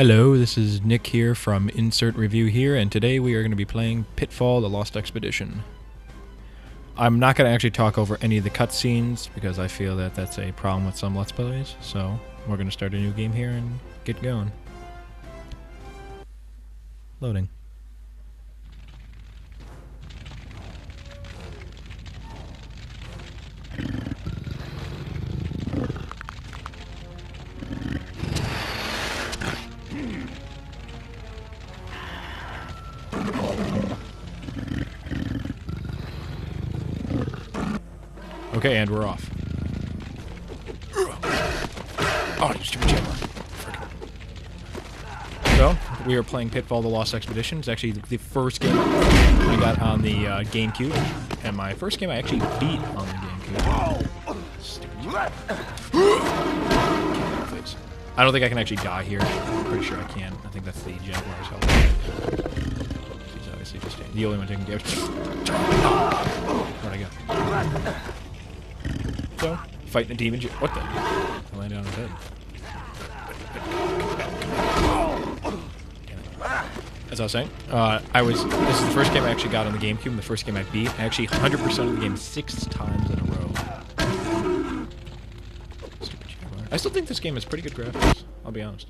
Hello, this is Nick here from InsertReviewHere, and today we are going to be playing Pitfall: The Lost Expedition. I'm not going to actually talk over any of the cutscenes because I feel that that's a problem with some Let's Plays, so we're going to start a new game here and get going. Loading. Okay, and we're off. Oh, you stupid jammer. So, we are playing Pitfall: The Lost Expedition. It's actually the first game I got on the GameCube, and my first game I actually beat on the GameCube. Stupid jammer. I don't think I can actually die here. I'm pretty sure I can. I think that's the Jaguar's help. He's obviously just the only one taking damage. Where'd I go? So, fighting a demon. What the? I landed on his head. As I was saying, this is the first game I actually got on the GameCube, and the first game I beat. I actually 100% of the game 6 times in a row. Stupid Jaguar. I still think this game has pretty good graphics, I'll be honest.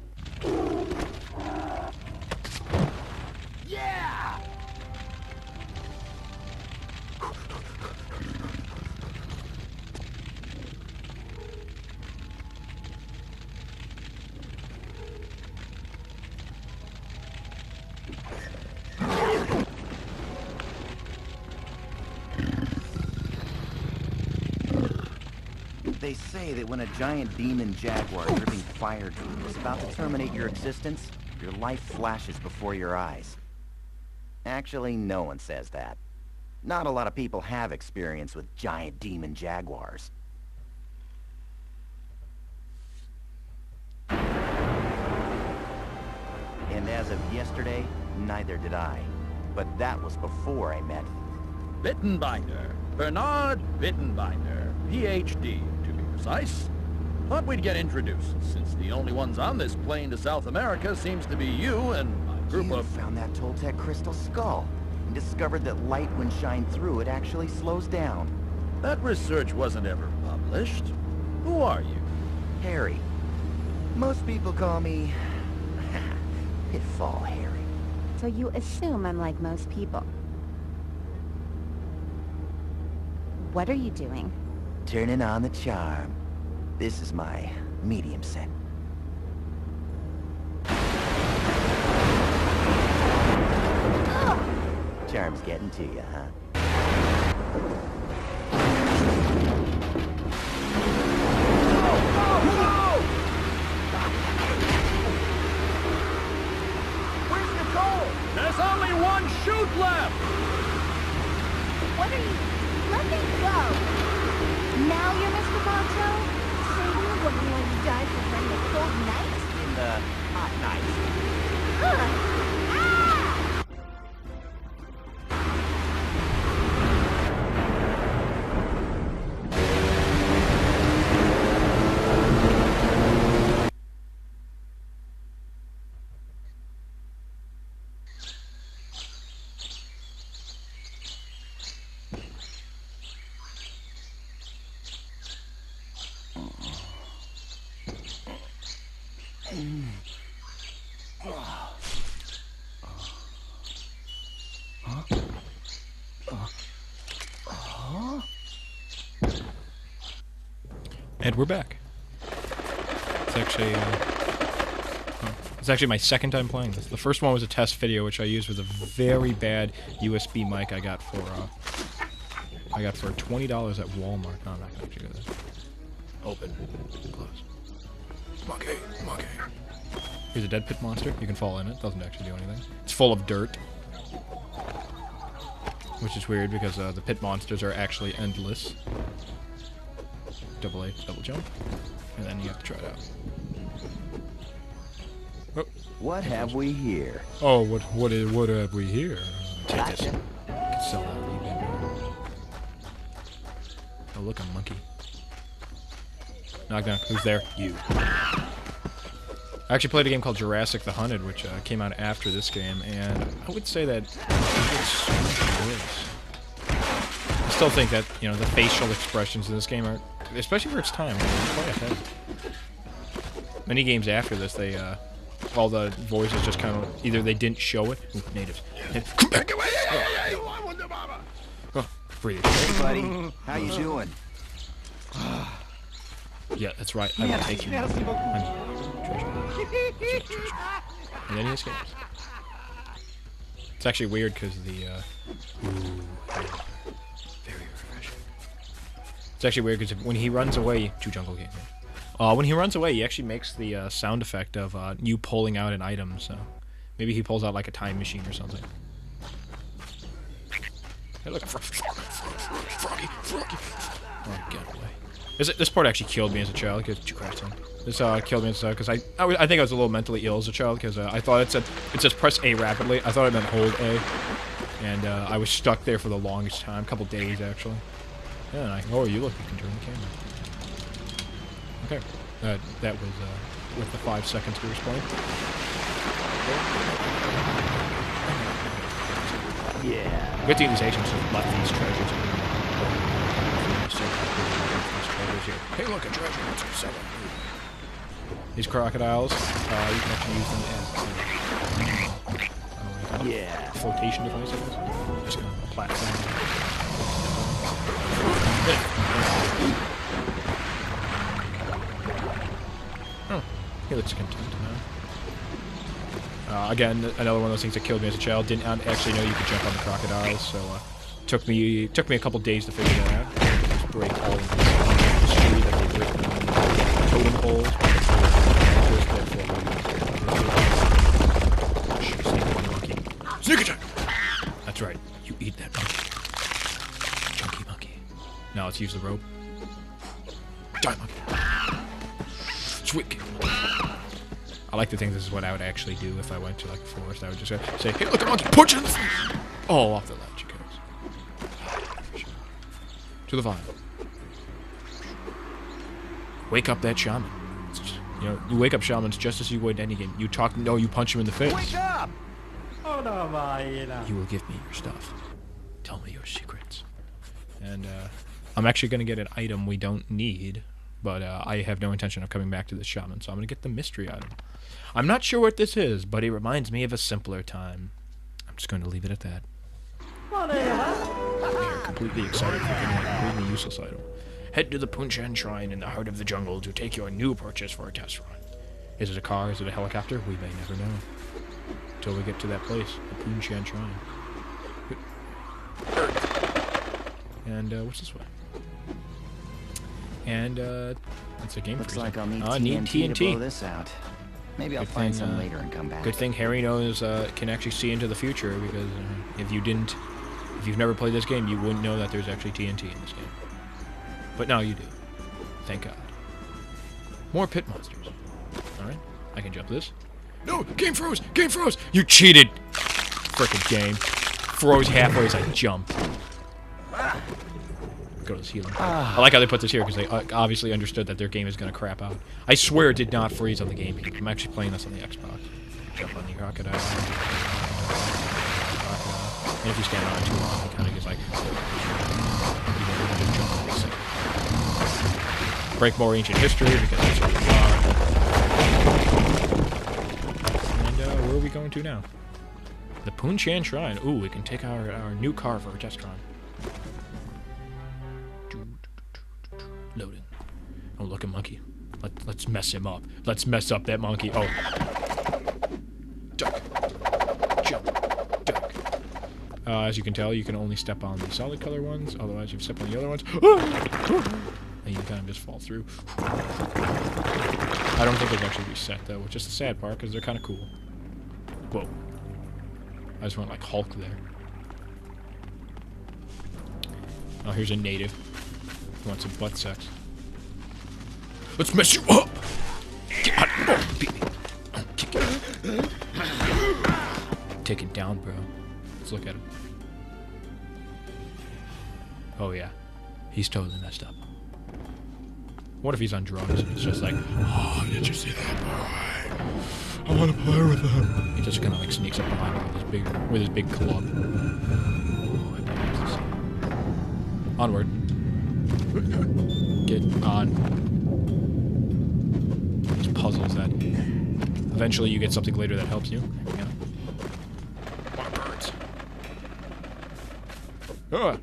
They say that when a giant demon jaguar dripping fire demon is about to terminate your existence, your life flashes before your eyes. Actually, no one says that. Not a lot of people have experience with giant demon jaguars. And as of yesterday, neither did I. But that was before I met Bittenbinder. Bernard Bittenbinder, Ph.D. to be precise. Thought we'd get introduced, since the only ones on this plane to South America seems to be you and my group You of... found that Toltec crystal skull and discovered that light, when shined through it, actually slows down. That research wasn't ever published. Who are you? Harry. Most people call me Pitfall Harry. So you assume I'm like most people. What are you doing? Turning on the charm. This is my medium set. Charm's getting to you, huh? Where's Nicole? There's only one chute left! What are you... Let me go! Now you're Mr. Macho? Save me when you want to die for running a cold night? In the hot nights. Ah! And we're back. It's actually my second time playing this. The first one was a test video, which I used with a very bad USB mic I got for $20 at Walmart. No, I'm not gonna actually do that. Open, close. Monkey. Here's a dead pit monster. You can fall in it. Doesn't actually do anything. It's full of dirt, which is weird because the pit monsters are actually endless. Double jump, and then you have to try it out. Oh. What have we here? Oh, what have we here? Take this. You can sell that on eBay. Oh, look, a monkey. Knock knock. Who's there? You. I actually played a game called Jurassic the Hunted, which came out after this game, and I would say that it's so much worse. I still think that, you know, the facial expressions in this game are, especially for its time, quite ahead. Many games after this, they, all the voices just kind of, either they didn't show it, ooh, natives. Oh, breathe. Hey, buddy. How you doing? Yeah, that's right. I will take you. Treasure. And then he escapes. It's actually weird because the, very refreshing. It's actually weird because when he runs away, two jungle game. When he runs away, he actually makes the sound effect of you pulling out an item. So maybe he pulls out like a time machine or something. Hey, look, froggy. Oh, get away. This part actually killed me as a child because this killed me as a child because I think I was a little mentally ill as a child because I thought it says press A rapidly. I thought it meant hold A, and I was stuck there for the longest time, a couple days actually. Yeah, and oh, you look, you can turn the camera. Okay, that was with the 5 seconds we were spawning. Yeah. Good thing these agents have left these treasures. Hey, look, a treasure. Let's go sell it. These crocodiles, you can actually use them as flotation devices. Just kind of a platform. Oh, he looks content now. Again, another one of those things that killed me as a child. Didn't actually know you could jump on the crocodiles, so took me a couple days to figure that out. Just break all of the tree that they break down totem poles. Sneak attack! That's right. You eat that monkey. Chunky monkey. Now let's use the rope. Die monkey. Sweet kick. I like to think this is what I would actually do if I went to like a forest. I would just say, hey, look, a monkey, punch it in the face! Oh, off the ledge it goes. To the vial. Wake up that shaman. You know, you wake up shamans just as you would in any game. You talk, no, you punch him in the face. Wake up! You will give me your stuff. Tell me your secrets. And I'm actually going to get an item we don't need, but I have no intention of coming back to this shaman, so I'm going to get the mystery item. I'm not sure what this is, but it reminds me of a simpler time. I'm just going to leave it at that. They're completely excited for getting a completely useless item. Head to the Punshan Shrine in the heart of the jungle to take your new purchase for a test run. Is it a car? Is it a helicopter? We may never know. Until we get to that place, the Punshan Shrine. And what's this way? And that's a game. Looks like I'll need TNT to blow this out. Maybe I'll find some later and come back. Good thing Harry knows can actually see into the future, because if you've never played this game, you wouldn't know that there's actually TNT in this game. But now you do. Thank God. More pit monsters. Alright, I can jump this. No! Game froze! Game froze! You cheated! Frickin' game. Froze halfway as I jumped. Go to this healing part. I like how they put this here, because they obviously understood that their game is going to crap out. I swear it did not freeze on the GameCube. I'm actually playing this on the Xbox. Jump on the crocodile. And if you stand on it too long, it kind of gets like... Break more ancient history, because that's what we are. And where are we going to now? The Punshan Shrine. Ooh, we can take our new car for a test run. Loading. Oh, look, a monkey. Let's mess him up. Let's mess up that monkey. Oh. Duck. Jump. Duck. As you can tell, you can only step on the solid color ones. Otherwise, you step on the other ones. And you kind of just fall through. I don't think those actually reset, though, which is the sad part, because they're kind of cool. Whoa. I just went like Hulk there. Oh, here's a native. Who wants some butt sex. Let's mess you up! Get out! Oh, beat me. Oh, kick it. Take it down, bro. Let's look at him. Oh, yeah. He's totally messed up. What if he's on drugs and it's just like, oh, did you see that, boy? I want to play with him. He just kind of like sneaks up behind him with his big club. Oh, I can't use this. Onward. Get on. These puzzles that eventually you get something later that helps you. Yeah. More birds. Ah.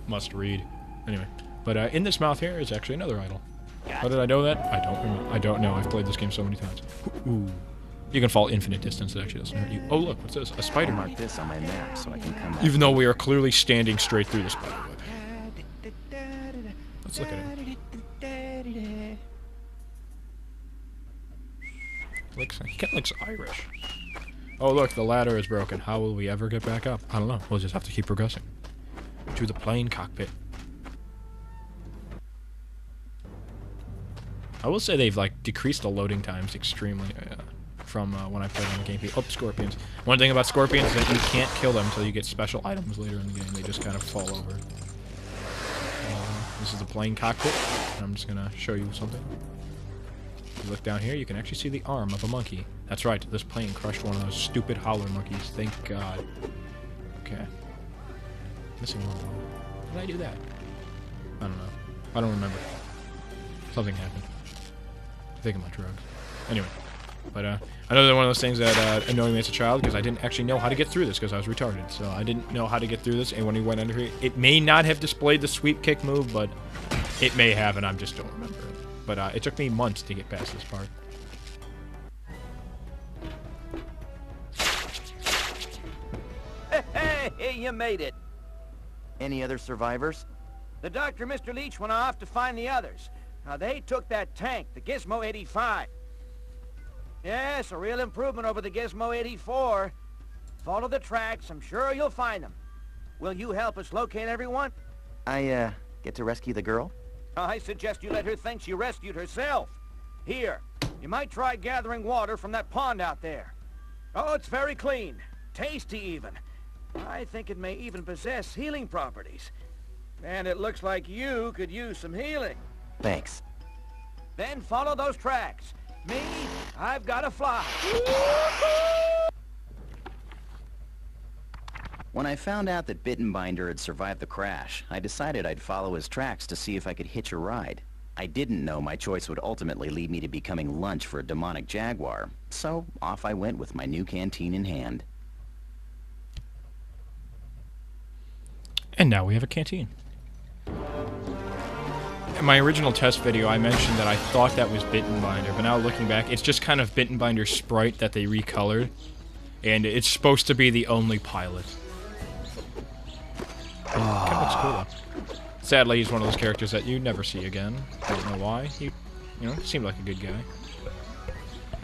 Must read. Anyway, but in this mouth here is actually another idol. How did I know that? I don't remember. I don't know. I've played this game so many times. Ooh. You can fall infinite distance. It actually doesn't hurt you. Oh, look. What's this? A spider I'll web. mark this on my map so I can come back. Even though we are clearly standing straight through the spider web. Let's look at it. He kind of looks Irish. Oh, look. The ladder is broken. How will we ever get back up? I don't know. We'll just have to keep progressing. To the plane cockpit. I will say they've like decreased the loading times extremely from when I played on the GameCube. Oh, scorpions. One thing about scorpions is that you can't kill them until you get special items later in the game. They just kind of fall over. This is the plane cockpit. And I'm just going to show you something. If you look down here, you can actually see the arm of a monkey. That's right, this plane crushed one of those stupid howler monkeys. Thank God. Okay. Missing one. How did I do that? I don't know. I don't remember. Something happened. I think I'm on drugs. Anyway. But, another one of those things that annoyed me as a child, because I didn't actually know how to get through this, because I was retarded. So I didn't know how to get through this, and when we went under here, it may not have displayed the sweep kick move, but it may have, and I just don't remember it. But, it took me months to get past this part. Hey, you made it. Any other survivors? The doctor and Mr. Leach went off to find the others. Now, they took that tank, the Gizmo 85. Yes, a real improvement over the Gizmo 84. Follow the tracks. I'm sure you'll find them. Will you help us locate everyone? I, get to rescue the girl? I suggest you let her think she rescued herself. Here, you might try gathering water from that pond out there. Oh, it's very clean. Tasty, even. I think it may even possess healing properties. And it looks like you could use some healing. Thanks. Then follow those tracks. Me, I've got to fly. When I found out that Bittenbinder had survived the crash, I decided I'd follow his tracks to see if I could hitch a ride. I didn't know my choice would ultimately lead me to becoming lunch for a demonic jaguar, so off I went with my new canteen in hand. And now we have a canteen. In my original test video, I mentioned that I thought that was Bittenbinder, but now looking back, it's just kind of Bittenbinder's sprite that they recolored, and it's supposed to be the only pilot. Kind of looks cool, though. Sadly, he's one of those characters that you never see again. Don't know why. He, seemed like a good guy.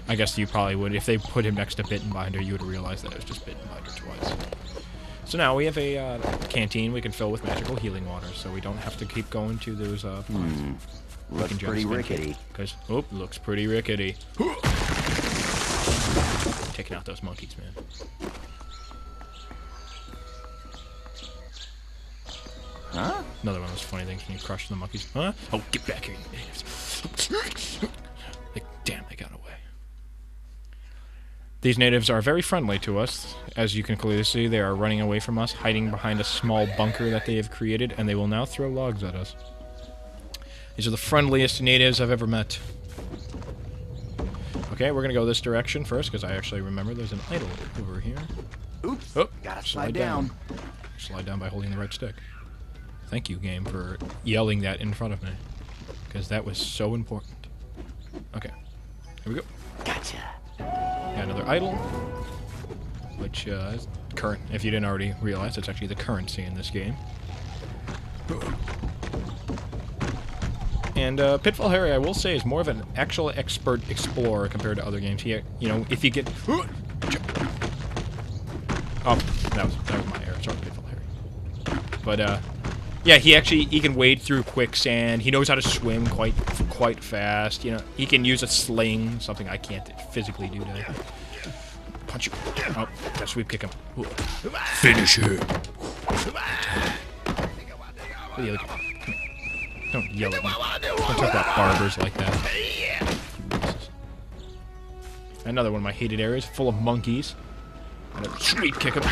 I guess you probably would. If they put him next to Bittenbinder, you would realize that it was just Bittenbinder twice. So now we have a canteen we can fill with magical healing water, so we don't have to keep going to those ponds. Looks pretty rickety. Because, looks pretty rickety. Taking out those monkeys, man. Huh? Another one of those funny things when you crush the monkeys. Huh? Oh, get back here, you natives. Like, damn, they got away. These natives are very friendly to us. As you can clearly see, they are running away from us, hiding behind a small bunker that they have created, and they will now throw logs at us. These are the friendliest natives I've ever met. Okay, we're gonna go this direction first, because I actually remember there's an idol over here. Oops, Oh, gotta slide down. Slide down by holding the right stick. Thank you, game, for yelling that in front of me, because that was so important. Okay, here we go. Gotcha. Got another idol, which is current. If you didn't already realize, it's actually the currency in this game. And Pitfall Harry, I will say, is more of an actual expert explorer compared to other games. He, if you get, oh, that was my error. Sorry, Pitfall Harry. But yeah, he can wade through quicksand. He knows how to swim quite fast. He can use a sling, something I can't physically do to punch you. Oh, gotta sweep kick him. Ooh. Finish him. Don't yell at me. Don't talk about barbers like that. Another one of my hated areas, full of monkeys. And a sweet kick him.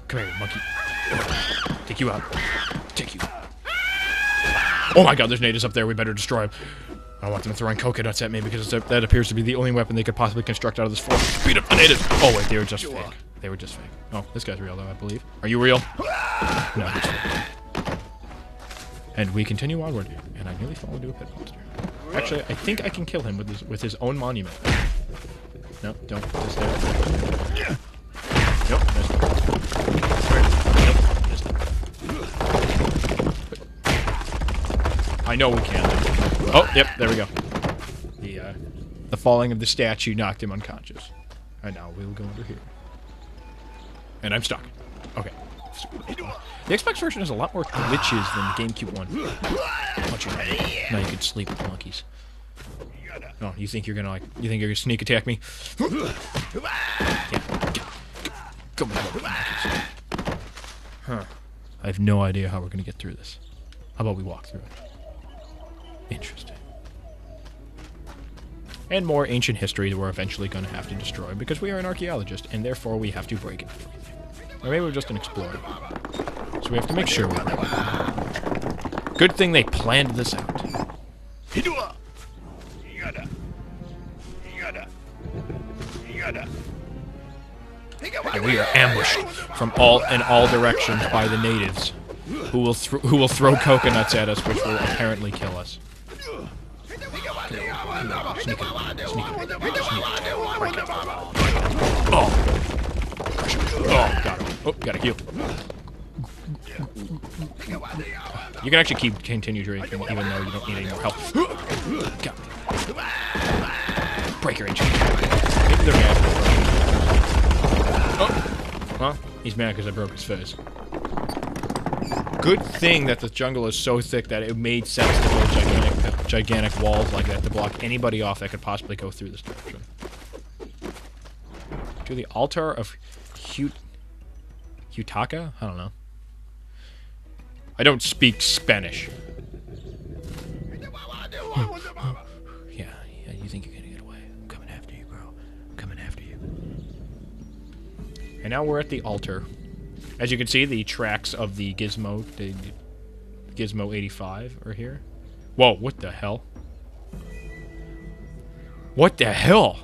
Come here, monkey. Take you out. Take you. Oh my god, there's natives up there. We better destroy them. I don't want them throwing coconuts at me because that appears to be the only weapon they could possibly construct out of this forest. Beat up the natives. Oh wait, they were just fake. They were just fake. Oh, this guy's real though, I believe. Are you real? No, he's fake. And we continue onward. And I nearly fall into a pit monster. Actually, I think I can kill him with his own monument. No, don't. Just there. Nope, missed it. Nope, missed it. I know we can. Oh, yep, there we go. The falling of the statue knocked him unconscious. And now we'll go under here. And I'm stuck. Okay. The Xbox version has a lot more glitches than the GameCube one. Punch you. Now you can sleep with monkeys. Oh, you think you're gonna sneak attack me? Yeah. Come on, monkeys. Huh. I have no idea how we're gonna get through this. How about we walk through it? Interesting. And more ancient history that we're eventually gonna have to destroy because we are an archaeologist and therefore we have to break it. Or maybe we're just an explorer. So we have to make sure we're there. Good thing they planned this out. And we are ambushed from all directions by the natives, who will throw coconuts at us, which will apparently kill us. Sneak it. Oh, got him. Oh, got a heal. You can actually continue drinking even though you don't need any more help. Break your ancient. Maybe they're mad. Oh. Well, he's mad because I broke his face. Good thing that the jungle is so thick that it made sense to build gigantic walls like that to block anybody off that could possibly go through this direction. To the altar of Hutaka? I don't know. I don't speak Spanish. Yeah, you think you're gonna get away. I'm coming after you, bro. I'm coming after you. And now we're at the altar. As you can see, the tracks of the Gizmo 85 are here. Whoa, what the hell? What the hell?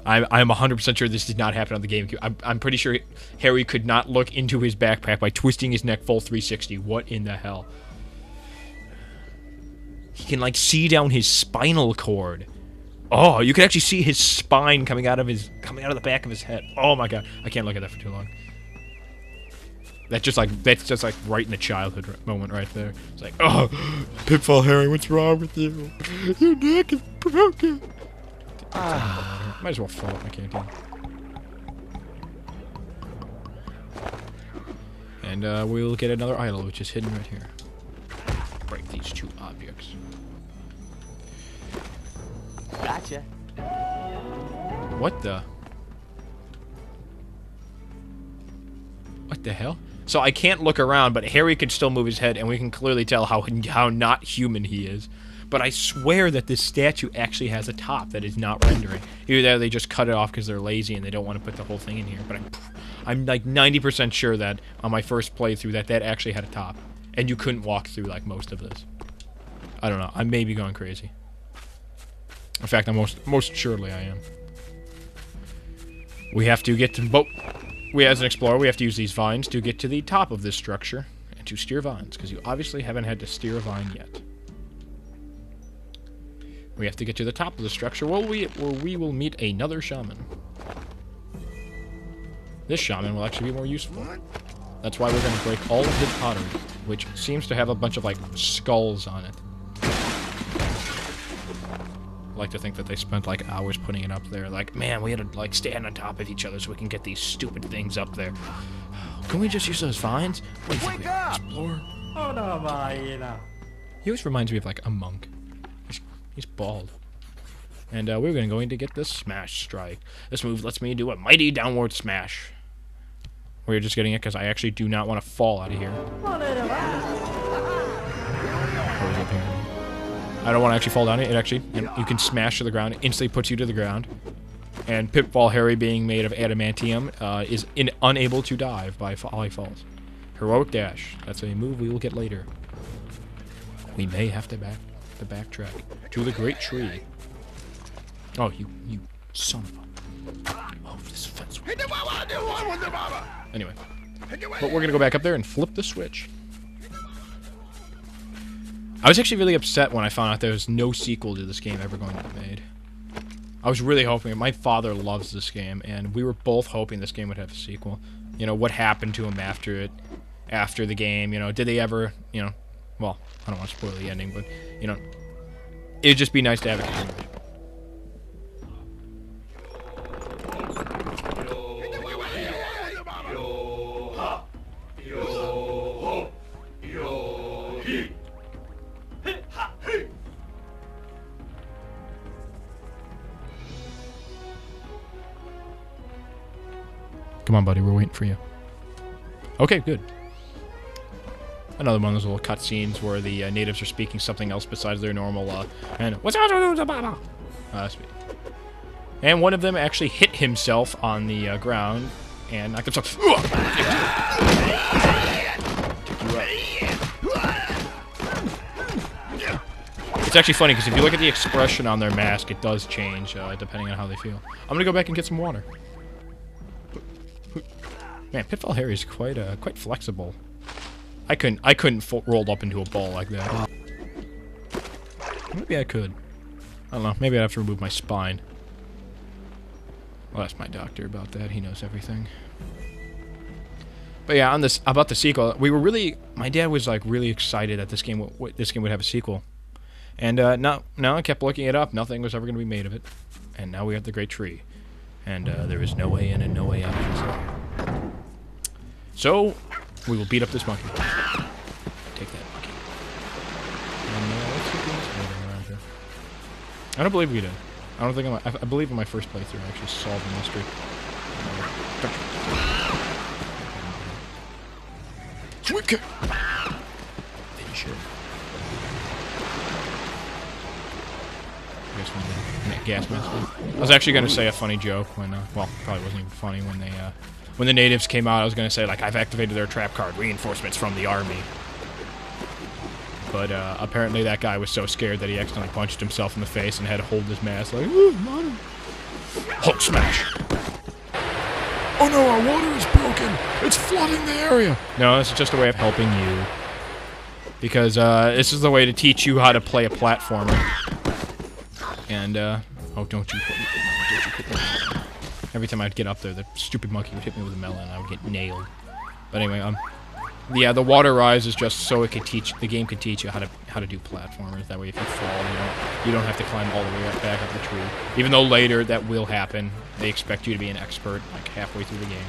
I'm 100% sure this did not happen on the GameCube. I'm pretty sure Harry could not look into his backpack by twisting his neck full 360. What in the hell? He can, like, see down his spinal cord. Oh, you can actually see his spine coming out of the back of his head. Oh my god. I can't look at that for too long. That's just like right in the childhood moment right there. It's like, oh, Pitfall Harry, what's wrong with you? Your neck is broken. Might as well fill up my canteen. And we'll get another idol, which is hidden right here. Break these two objects. Gotcha. What the? What the hell? So I can't look around, but Harry can still move his head, and we can clearly tell how not human he is. But I swear that this statue actually has a top that is not rendering. Either they just cut it off because they're lazy and they don't want to put the whole thing in here. But I'm like 90% sure that on my first playthrough that actually had a top. And you couldn't walk through like most of this. I don't know. I may be going crazy. In fact, most surely I am. We have to get to... as an explorer, we have to use these vines to get to the top of this structure. And to steer vines, because you obviously haven't had to steer a vine yet. We have to get to the top of the structure where we will meet another shaman. This shaman will actually be more useful. That's why we're going to break all of his pottery, which seems to have a bunch of, like, skulls on it. I like to think that they spent, like, hours putting it up there. Like, man, we had to, like, stand on top of each other so we can get these stupid things up there. Can we just use those vines? What do you think we are, explorer? He always reminds me of, like, a monk. He's bald. And we're going to get the Smash Strike. This move lets me do a mighty downward smash. We're just getting it because I actually do not want to fall out of here. I don't want to actually fall down it. It actually, you can smash to the ground. It instantly puts you to the ground. And Pitfall Harry, being made of adamantium, is unable to dive by while he falls. Heroic dash. That's a move we will get later. We may have to backtrack to the great tree. Oh, you son of a... Oh, this fence. Anyway. But we're gonna go back up there and flip the switch. I was actually really upset when I found out there was no sequel to this game ever going to be made. I was really hoping. My father loves this game, and we were both hoping this game would have a sequel. You know, what happened to him after the game, you know, did they ever, you know, well, I don't want to spoil the ending, but, you know, it'd just be nice to have a continuation. Come on, buddy, we're waiting for you. Okay, good. Another one of those little cutscenes where the natives are speaking something else besides their normal, and what's speed. And one of them actually hit himself on the ground and knocked himself. It's actually funny because if you look at the expression on their mask, it does change depending on how they feel. I'm gonna go back and get some water. Man, Pitfall Harry is quite flexible. I couldn't rolled up into a ball like that. Maybe I could. I don't know. Maybe I'd have to remove my spine. I'll ask my doctor about that. He knows everything. But yeah, on this about the sequel, we were really. My dad was like really excited that this game would have a sequel, and now I kept looking it up. Nothing was ever going to be made of it, and now we have the Great Tree, and there is no way in and no way out. So, we will beat up this monkey. Take that monkey. And, let's see what's moving around here. I don't believe we did. I don't think I believe in my first playthrough I actually solved the mystery. Quick! Finish it. Gas mask. I was actually going to say a funny joke when, well, probably wasn't even funny when the natives came out. I was going to say, like, I've activated their trap card, reinforcements from the army. But apparently that guy was so scared that he accidentally punched himself in the face and had to hold his mask like, Mom. Hulk smash. Oh no, our water is broken. It's flooding the area. No, this is just a way of helping you. Because this is the way to teach you how to play a platformer. And, oh, don't you put me. Every time I'd get up there, the stupid monkey would hit me with a melon and I would get nailed. But anyway, yeah, the water rise is just so the game can teach you how to do platformers. That way, if you fall, you don't have to climb all the way back up the tree. Even though later that will happen, they expect you to be an expert like halfway through the game.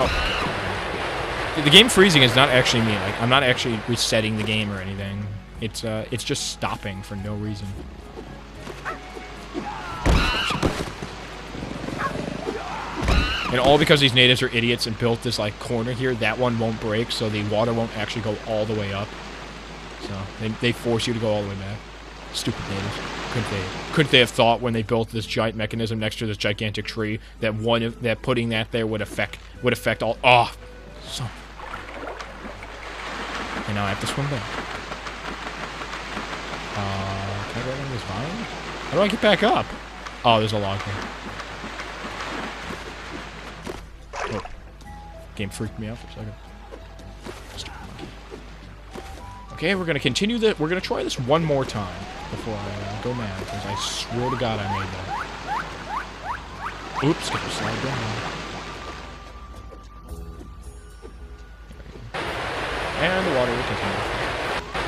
Oh. The game freezing is not actually me. Like, I'm not actually resetting the game or anything. It's just stopping for no reason. And all because these natives are idiots and built this like corner here. That one won't break, so the water won't actually go all the way up. So they force you to go all the way back. Stupid natives. Couldn't they have thought when they built this giant mechanism next to this gigantic tree that putting that there would affect all? Oh, so. And now I have to swim back. Can I go on this vine? How do I get back up? Oh, there's a log here. Oh. Game freaked me out for a second. Stupid monkey. Okay, we're gonna continue we're gonna try this one more time before I go mad, because I swear to God I made that. Oops, gotta slide down. And the water will continue.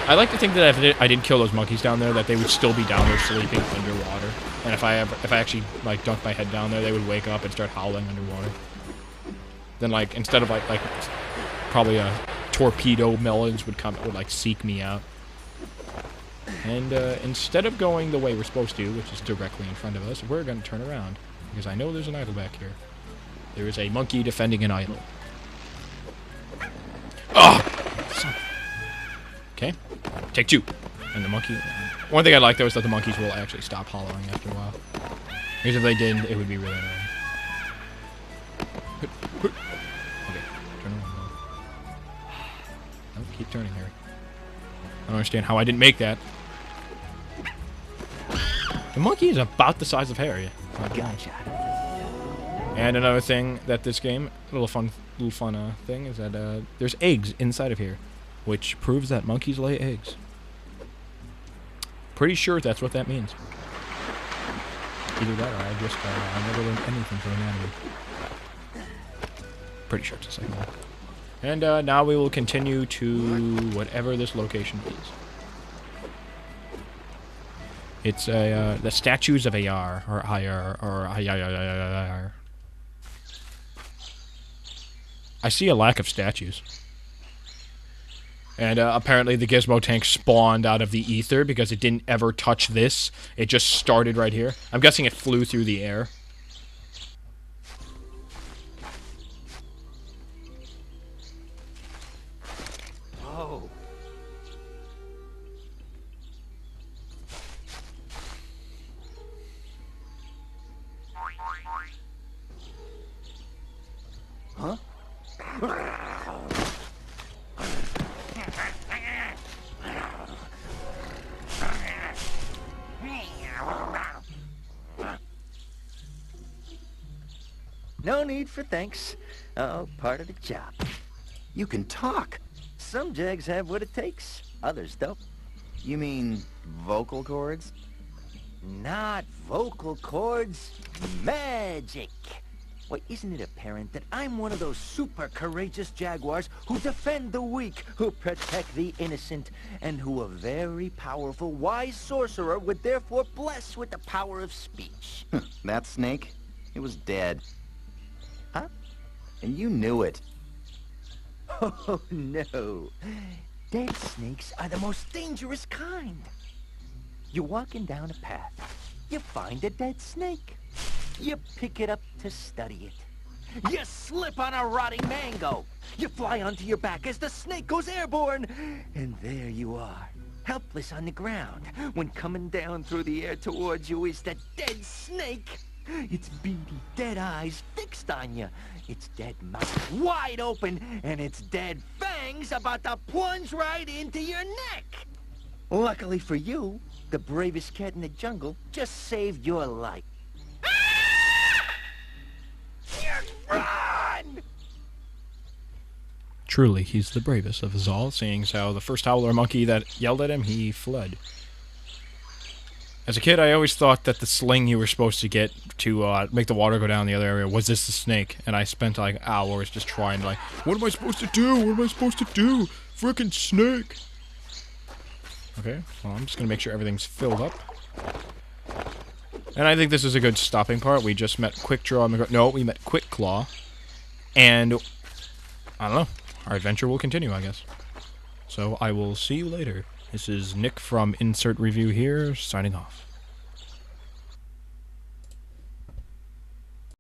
I like to think that if I didn't kill those monkeys down there, that they would still be down there sleeping underwater. And if I actually like dunked my head down there, they would wake up and start howling underwater. Then like instead of like probably a torpedo melons would like seek me out. And instead of going the way we're supposed to, which is directly in front of us, we're going to turn around because I know there's an idol back here. There is a monkey defending an idol. Okay. Take 2. And the monkey... One thing I like, though, is that the monkeys will actually stop hollering after a while. Because if they didn't, it would be really annoying. Okay. Turn around. No, keep turning, Harry. I don't understand how I didn't make that. The monkey is about the size of Harry. Gotcha. And another thing that this game, a little fun thing, is that there's eggs inside of here, which proves that monkeys lay eggs. Pretty sure that's what that means. Either that, or I never learned anything from anatomy. Pretty sure it's the second one. And now we will continue to whatever this location is. It's the statues of Ayar, or Ayar, or Ayar. I see a lack of statues. And apparently the Gizmo tank spawned out of the ether because it didn't ever touch this. It just started right here. I'm guessing it flew through the air. Oh. Huh? No need for thanks. Oh, part of the job. You can talk. Some jags have what it takes. Others don't. You mean vocal cords? Not vocal cords. Magic. Why, isn't it apparent that I'm one of those super courageous jaguars who defend the weak, who protect the innocent, and who a very powerful, wise sorcerer would therefore bless with the power of speech? That snake? It was dead. Huh? And you knew it. Oh, no. Dead snakes are the most dangerous kind. You're walking down a path. You find a dead snake. You pick it up to study it. You slip on a rotting mango. You fly onto your back as the snake goes airborne. And there you are, helpless on the ground, when coming down through the air towards you is the dead snake. Its beady, dead eyes fixed on you. Its dead mouth wide open, and its dead fangs about to plunge right into your neck. Luckily for you, the bravest cat in the jungle just saved your life. Run! Truly, he's the bravest of us all, seeing how the first howler monkey that yelled at him, he fled. As a kid, I always thought that the sling you were supposed to get to make the water go down the other area was this the snake, and I spent like hours just trying to like, what am I supposed to do? What am I supposed to do? Frickin' snake! Okay, well, I'm just gonna make sure everything's filled up. And I think this is a good stopping part. We just met Quick Draw. No, we met Quick Claw. And, I don't know. Our adventure will continue, I guess. So, I will see you later. This is Nick from Insert Review Here, signing off.